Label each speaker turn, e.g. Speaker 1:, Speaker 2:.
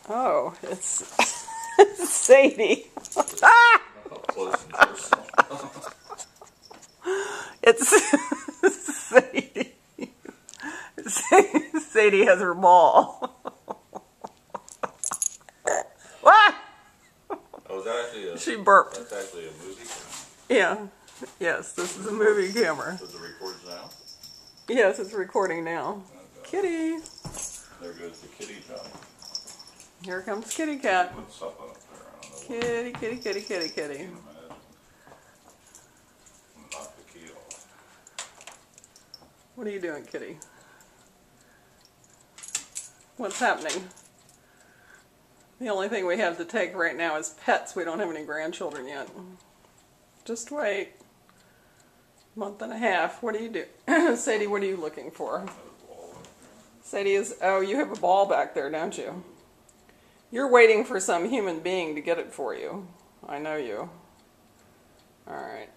Speaker 1: Oh, it's Sadie. It's Sadie. Sadie has her ball. What?
Speaker 2: Oh, is that actually
Speaker 1: She burped.
Speaker 2: That's actually a movie camera?
Speaker 1: Yeah. Yes, this is a movie camera.
Speaker 2: Does it record now?
Speaker 1: Yes, it's recording now.
Speaker 2: Okay.
Speaker 1: Kitty.
Speaker 2: There goes the kitty jump.
Speaker 1: Here comes Kitty Cat.
Speaker 2: Put something up there. I don't know
Speaker 1: Kitty, kitty, kitty, kitty, kitty.
Speaker 2: Knock the key off.
Speaker 1: What are you doing, Kitty? What's happening? The only thing we have to take right now is pets. We don't have any grandchildren yet. Just wait. Month and a half. What do you do? Sadie, what are you looking for? Sadie is... Oh, you have a ball back there, don't you? You're waiting for some human being to get it for you. I know you. Alright.